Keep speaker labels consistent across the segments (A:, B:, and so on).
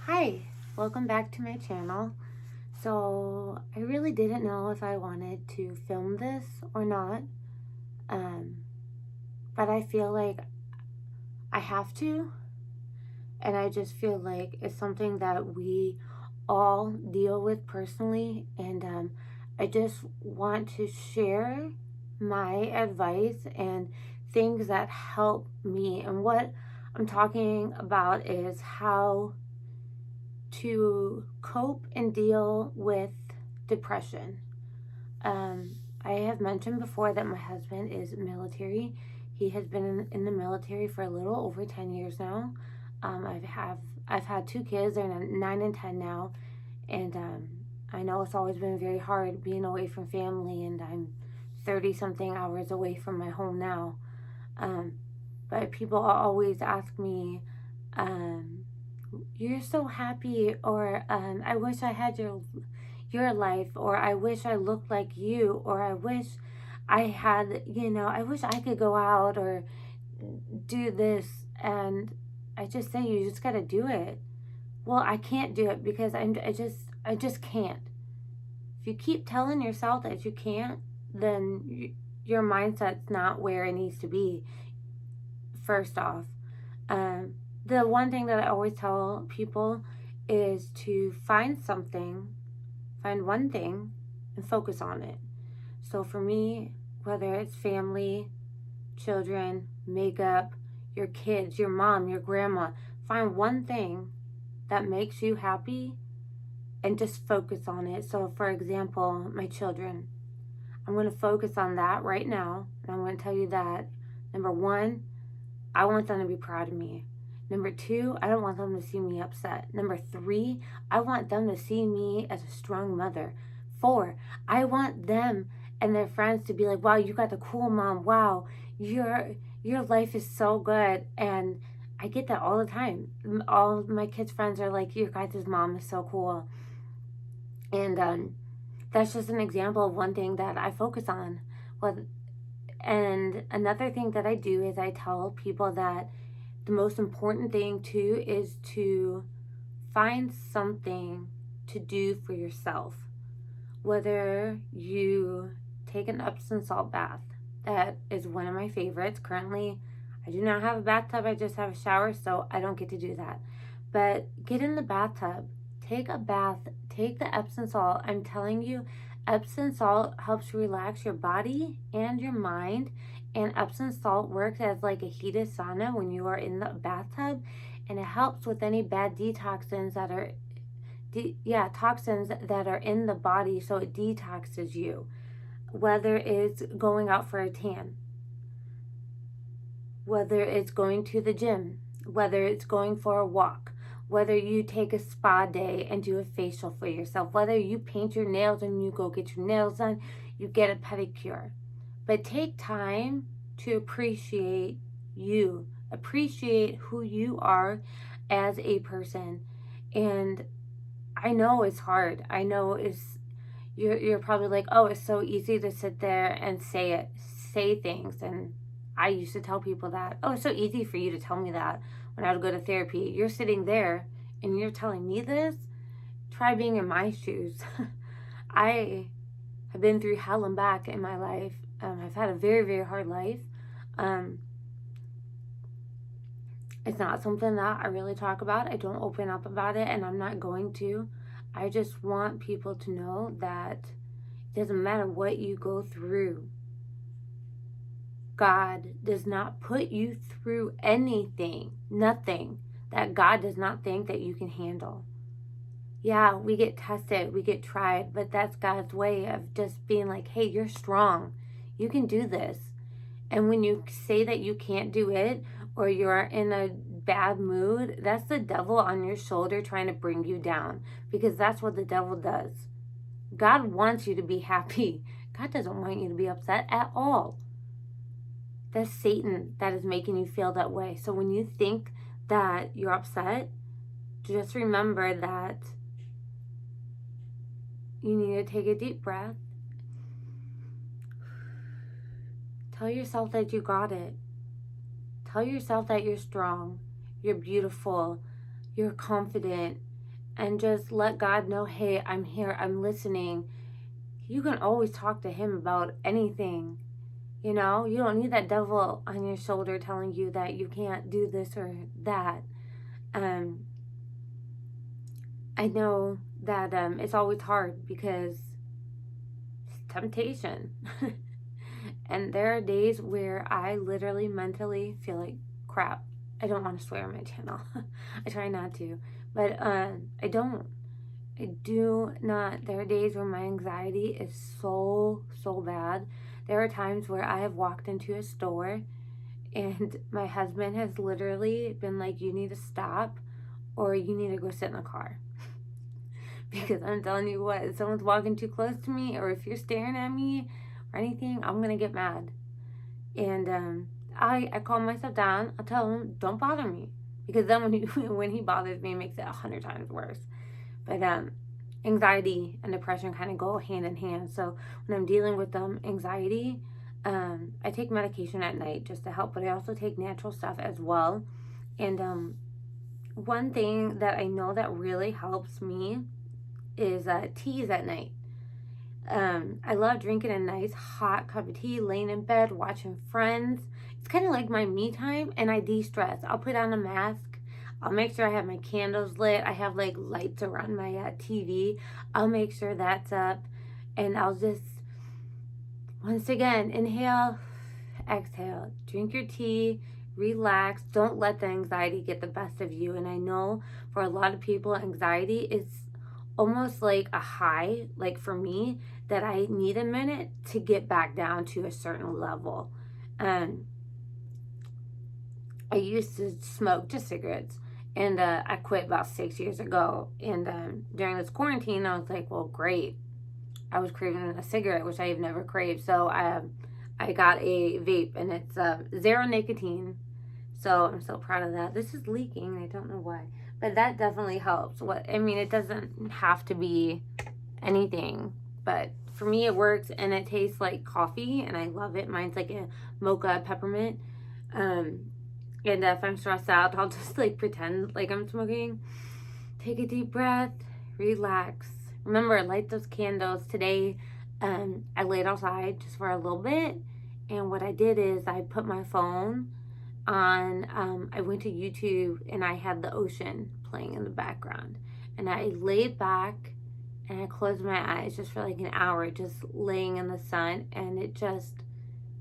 A: Hi, welcome back to my channel. So I really didn't know if I wanted to film this or not, um, but I feel like I have to, and I just feel like it's something that we all deal with personally, and I just want to share my advice and things that help me. And what I'm talking about is how to cope and deal with depression. I have mentioned before that my husband is military. He has been in the military for a little over 10 years now. I've had two kids. They're 9 and 10 now, and I know it's always been very hard being away from family, and I'm 30 something hours away from my home now. Um, but people always ask me, um, "You're so happy," or "I wish I had your life," or "I wish I looked like you," or "I wish I had, I wish I could go out or do this." And I just say, you just got to do it. Well, I can't do it because I just can't. If you keep telling yourself that you can't, then your mindset's not where it needs to be. First off, um, the one thing that I always tell people is to find one thing, and focus on it. So for me, whether it's family, children, makeup, your kids, your mom, your grandma, find one thing that makes you happy and just focus on it. So for example, my children, I'm going to focus on that right now. And I'm going to tell you that, number one, I want them to be proud of me. Number two, I don't want them to see me upset. Number three, I want them to see me as a strong mother. Four, I want them and their friends to be like, "Wow, you got the cool mom. Wow, your life is so good." And I get that all the time. All of my kids' friends are like, "Your guys' mom is so cool." And that's just an example of one thing that I focus on. Well, and another thing that I do is I tell people that the most important thing too is to find something to do for yourself. Whether you take an Epsom salt bath, that is one of my favorites. Currently, I do not have a bathtub, I just have a shower, so I don't get to do that. But get in the bathtub, take a bath, take the Epsom salt. I'm telling you, Epsom salt helps relax your body and your mind. And Epsom salt works as like a heated sauna when you are in the bathtub, and it helps with any bad toxins that are in the body, so it detoxes you. Whether it's going out for a tan, whether it's going to the gym, whether it's going for a walk, whether you take a spa day and do a facial for yourself, whether you paint your nails and you go get your nails done, you get a pedicure. But take time to appreciate you, appreciate who you are as a person. And I know it's hard. I know you're probably like, "Oh, it's so easy to sit there and say things." And I used to tell people that, "Oh, it's so easy for you to tell me that when I would go to therapy. You're sitting there and you're telling me this? Try being in my shoes." I have been through hell and back in my life. I've had a very, very hard life. Um, it's not something that I really talk about. I don't open up about it, and I'm not going to. I just want people to know that it doesn't matter what you go through. God does not put you through anything, nothing, that God does not think that you can handle. Yeah, we get tested, we get tried, but that's God's way of just being like, "Hey, you're strong. You can do this." And when you say that you can't do it, or you're in a bad mood, that's the devil on your shoulder trying to bring you down, because that's what the devil does. God wants you to be happy. God doesn't want you to be upset at all. That's Satan that is making you feel that way. So when you think that you're upset, just remember that you need to take a deep breath. Tell yourself that you got it. Tell yourself that you're strong, you're beautiful, you're confident, and just let God know, hey, I'm here, I'm listening. You can always talk to him about anything. You know, you don't need that devil on your shoulder telling you that you can't do this or that. Um, I know that it's always hard because it's temptation. And there are days where I literally mentally feel like crap. I don't want to swear on my channel. I try not to. But I don't. I do not. There are days where my anxiety is so bad. There are times where I have walked into a store and my husband has literally been like, you need to stop or you need to go sit in the car. Because I'm telling you what, if someone's walking too close to me or if you're staring at me or anything, I'm going to get mad. And I calm myself down. I'll tell him, don't bother me. Because then when he bothers me, it makes it 100 times worse. But anxiety and depression kind of go hand in hand. So when I'm dealing with anxiety, I take medication at night just to help, but I also take natural stuff as well. And one thing that I know that really helps me is teas at night. I love drinking a nice hot cup of tea, laying in bed, watching Friends. It's kind of like my me time, and I de-stress. I'll put on a mask. I'll make sure I have my candles lit. I have like lights around my TV. I'll make sure that's up. And I'll just, once again, inhale, exhale. Drink your tea, relax. Don't let the anxiety get the best of you. And I know for a lot of people, anxiety is almost like a high, like for me, that I need a minute to get back down to a certain level. I used to smoke just cigarettes, and I quit about 6 years ago. And during this quarantine, I was like, well, great. I was craving a cigarette, which I have never craved. So I got a vape, and it's zero nicotine. So I'm so proud of that. This is leaking. I don't know why. But that definitely helps. It doesn't have to be anything. But for me, it works, and it tastes like coffee, and I love it. Mine's like a mocha peppermint. And if I'm stressed out, I'll just like pretend like I'm smoking. Take a deep breath. Relax. Remember, light those candles. Today, I laid outside just for a little bit. And what I did is I put my phone on, I went to YouTube and I had the ocean playing in the background. And I laid back and I closed my eyes just for like an hour, just laying in the sun. And it just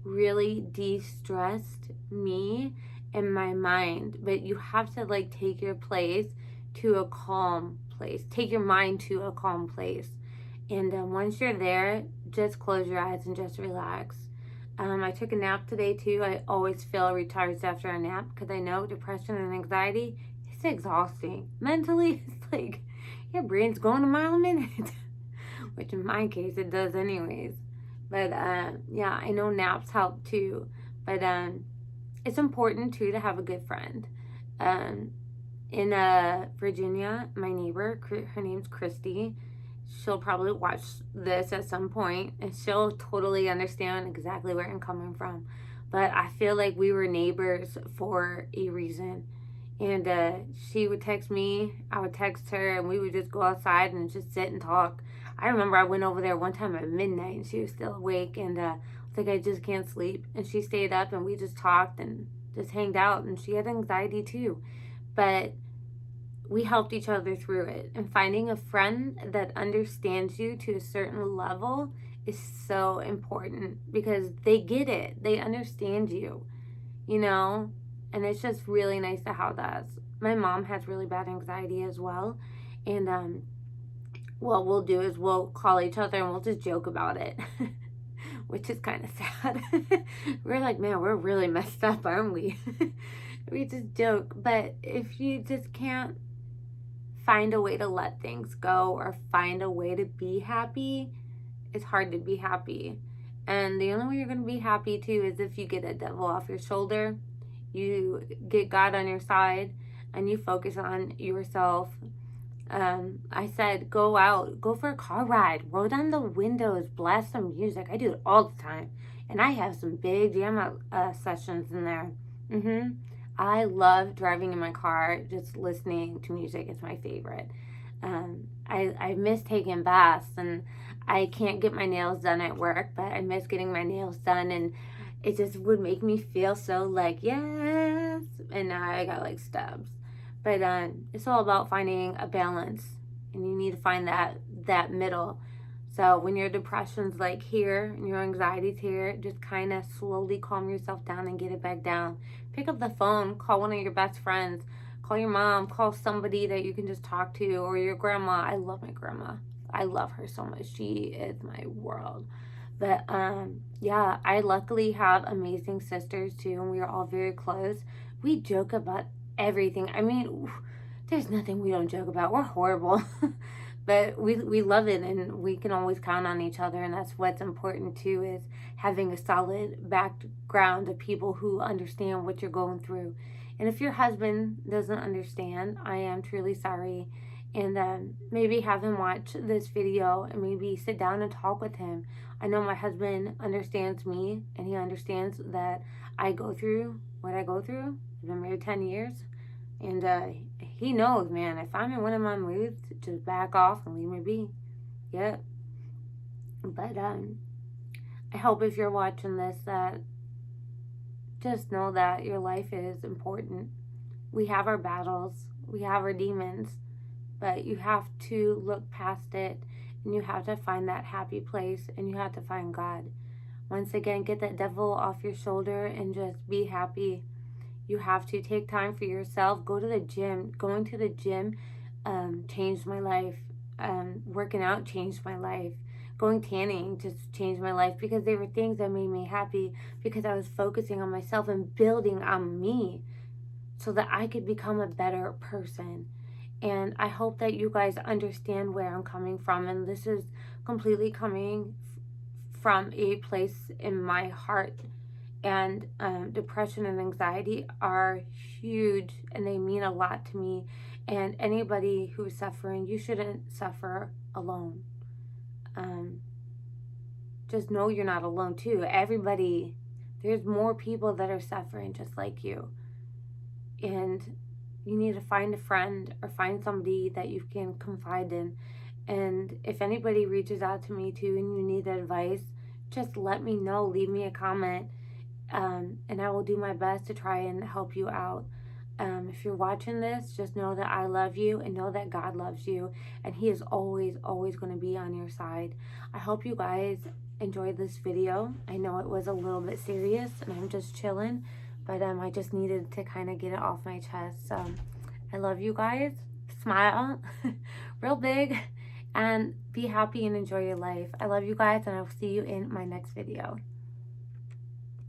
A: really de-stressed me and my mind. But you have to like take your place to a calm place. Take your mind to a calm place. And once you're there, just close your eyes and just relax. I took a nap today too. I always feel recharged after a nap because I know depression and anxiety, it's exhausting. Mentally, it's like your brain's going a mile a minute, which in my case it does anyways. But yeah, I know naps help too. But it's important too to have a good friend. In Virginia, my neighbor, her name's Christy. She'll probably watch this at some point and she'll totally understand exactly where I'm coming from. But I feel like we were neighbors for a reason. And she would text me, I would text her, and we would just go outside and just sit and talk. I remember I went over there one time at midnight and she was still awake, and I was like, I just can't sleep. And she stayed up and we just talked and just hanged out, and she had anxiety too. But we helped each other through it. And finding a friend that understands you to a certain level is so important because they get it. They understand you, you know? And it's just really nice to have that. My mom has really bad anxiety as well. And what we'll do is we'll call each other and we'll just joke about it, which is kind of sad. We're like, man, we're really messed up, aren't we? We just joke. But if you just can't find a way to let things go or find a way to be happy, it's hard to be happy. And the only way you're going to be happy too is if you get that devil off your shoulder, you get God on your side, and you focus on yourself. I said, go out, go for a car ride, roll down the windows, blast some music. I do it all the time. And I have some big jam out sessions in there. I love driving in my car, just listening to music. It's my favorite. I miss taking baths, and I can't get my nails done at work, but I miss getting my nails done, and it just would make me feel so like, yes, and now I got like stubs. But it's all about finding a balance, and you need to find that middle. So when your depression's like here and your anxiety's here, just kind of slowly calm yourself down and get it back down. Pick up the phone, call one of your best friends, call your mom, call somebody that you can just talk to, or your grandma. I love my grandma. I love her so much. She is my world. But yeah, I luckily have amazing sisters too, and we are all very close. We joke about everything. I mean, there's nothing we don't joke about. We're horrible. But we love it, and we can always count on each other, and that's what's important too, is having a solid background of people who understand what you're going through. And if your husband doesn't understand, I am truly sorry. And maybe have him watch this video and maybe sit down and talk with him. I know my husband understands me, and he understands that I go through what I go through. I've been married 10 years. And he knows, man, if I'm in one of my moods, just back off and leave me be. Yep. But I hope if you're watching this that just know that your life is important. We have our battles. We have our demons. But you have to look past it, and you have to find that happy place, and you have to find God. Once again, get that devil off your shoulder and just be happy. You have to take time for yourself. Go to the gym. Going to the gym changed my life. Working out changed my life. Going tanning just changed my life, because they were things that made me happy, because I was focusing on myself and building on me so that I could become a better person. And I hope that you guys understand where I'm coming from. And this is completely coming from a place in my heart. And depression and anxiety are huge, and they mean a lot to me. And anybody who's suffering, you shouldn't suffer alone. Just know you're not alone too. Everybody, there's more people that are suffering just like you. And you need to find a friend or find somebody that you can confide in. And if anybody reaches out to me too and you need advice, just let me know. Leave me a comment. And I will do my best to try and help you out. If you're watching this, just know that I love you, and know that God loves you, and He is always, always going to be on your side. I hope you guys enjoyed this video. I know it was a little bit serious, and I'm just chilling, but I just needed to kind of get it off my chest. So I love you guys. Smile real big, and be happy and enjoy your life. I love you guys, and I'll see you in my next video.